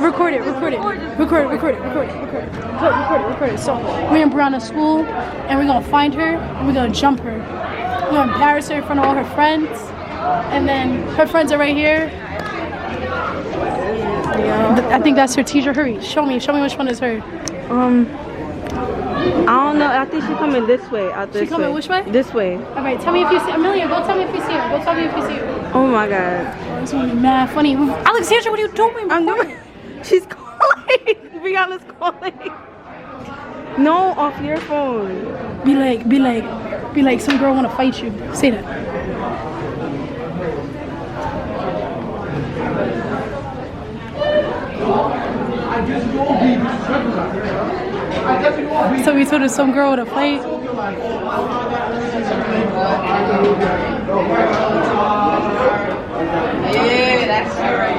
Record it. So we're in Brianna's school, and we're gonna find her, and we're gonna jump her. We're gonna embarrass her in front of all her friends, and then her friends are right here. Yeah. I think that's her teacher. Hurry, show me which one is her. I don't know. I think she's coming this way. Out this way. She coming which way? This way. All right, tell me if you see Amelia. Go tell me if you see her. Go tell me if you see her. Oh my god. Oh, this one is mad funny. Alexandra, what are you doing? I'm doing. She's calling. Brianna's calling. No, off your phone. Be like, some girl wanna fight you. Say that. So we told her some girl wanna fight. Yeah, that's right.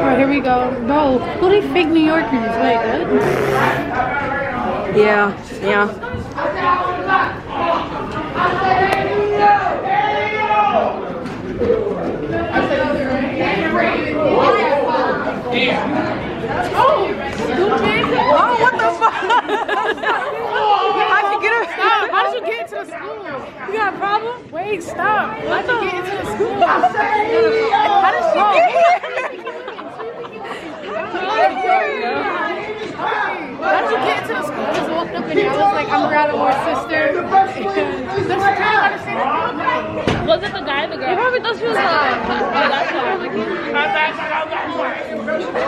Alright, here we go. Bro, who are these fake New Yorkers? Like, what? Yeah. Oh, what the fuck? How'd you get her? Stop. How did you get into the school? You got a problem? Wait, stop. How'd you get into the school? How did she get here? How did you get into the school? I just walked up in here. I was like, I'm Gradamore's sister. Was it the guy, the girl? I probably thought she was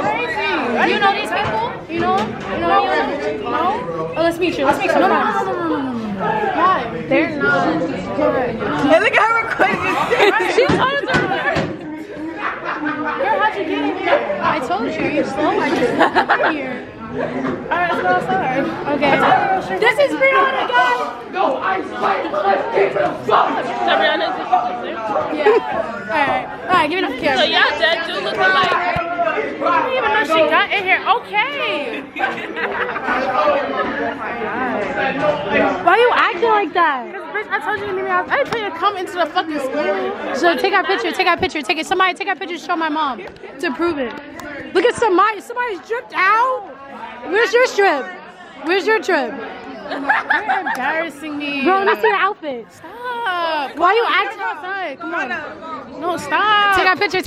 Crazy. Do you know these people? You know them? No? Oh, let's meet you. No. Why? They're not. Hey, look at her recording. She told us to record. Girl, how'd you get in here? I told you. You're slow. I just got in here. Alright, let's go outside. Okay. This is Brianna, guys! No, I'm fighting. Let's get to the fuck. Yeah. Alright, give it up for camera. So y'all dead do look alike. I didn't even know she got in here. Okay. Why are you acting like that? Bitch, I told you to meet me out. I didn't tell you to come into the fucking school. So take our picture. Take it. Somebody take our picture to show my mom to prove it. Look at somebody's dripped out. Where's your strip? You're embarrassing me. Bro, let me see your outfit. Stop. Why are you acting outside? Come on. No, stop. Take our picture.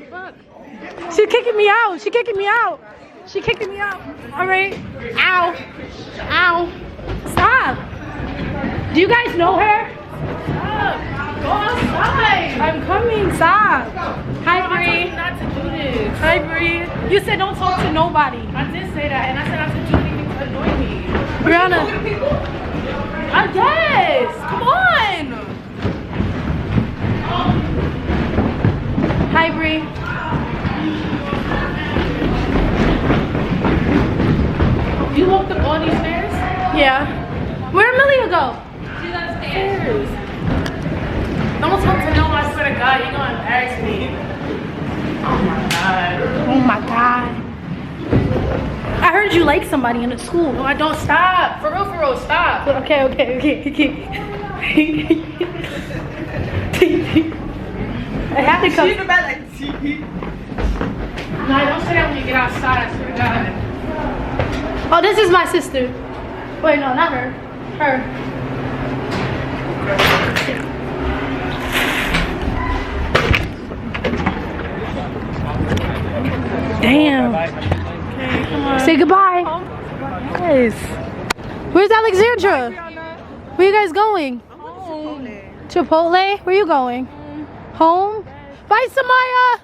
Fuck. She's kicking me out. All right. Ow. Stop. Do you guys know her? Stop. Go outside. I'm coming. Stop. Hi, Bree. Not to do this. Hi, Bree. You said don't talk to nobody. I did say that, and I said not to do anything to annoy me. Brianna. I guess. Come on. Hi, Bree. You walked up all these stairs? Yeah. Where'd Amelia go? She's upstairs. Don't talk to no one. I swear to God, you're gonna embarrass me. Oh my God. I heard you like somebody in the school. No, I don't. Stop. For real, stop. Okay. I have to come. She's about like No, don't say that when you get outside. I swear to God. Oh, this is my sister. Wait, no, not her. Her. Damn. Okay, come on. Say goodbye. Yes. Where's Alexandra? Where you guys going? Chipotle. Where you going? Home. Bye, Samaya.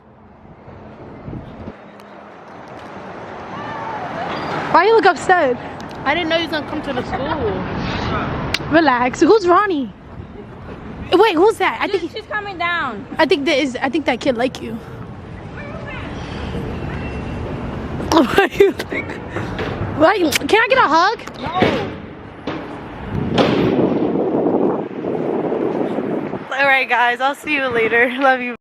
Why you look upset? I didn't know you was gonna come to the school. Relax. Who's Ronnie? Wait, who's that? I think She's coming down. I think that kid like you. Why you think? Why? Can I get a hug? No. All right, guys. I'll see you later. Love you.